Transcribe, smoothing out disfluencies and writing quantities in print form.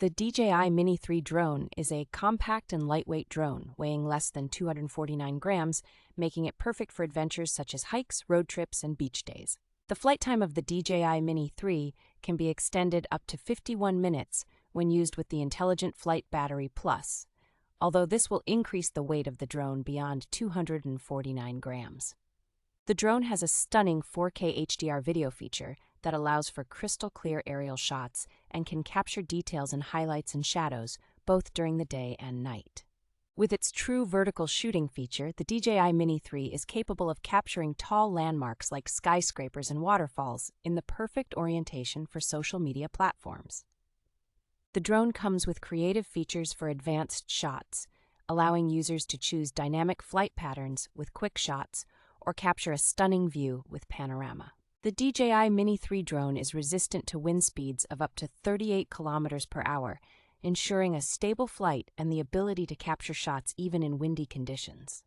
The DJI Mini 3 drone is a compact and lightweight drone, weighing less than 249 grams, making it perfect for adventures such as hikes, road trips, and beach days. The flight time of the DJI Mini 3 can be extended up to 51 minutes when used with the Intelligent Flight Battery Plus, although this will increase the weight of the drone beyond 249 grams. The drone has a stunning 4K HDR video feature that allows for crystal clear aerial shots and can capture details in highlights and shadows, both during the day and night. With its true vertical shooting feature, the DJI Mini 3 is capable of capturing tall landmarks like skyscrapers and waterfalls in the perfect orientation for social media platforms. The drone comes with creative features for advanced shots, allowing users to choose dynamic flight patterns with QuickShots or capture a stunning view with Panorama. The DJI Mini 3 drone is resistant to wind speeds of up to 38 kilometers per hour, ensuring a stable flight and the ability to capture shots even in windy conditions.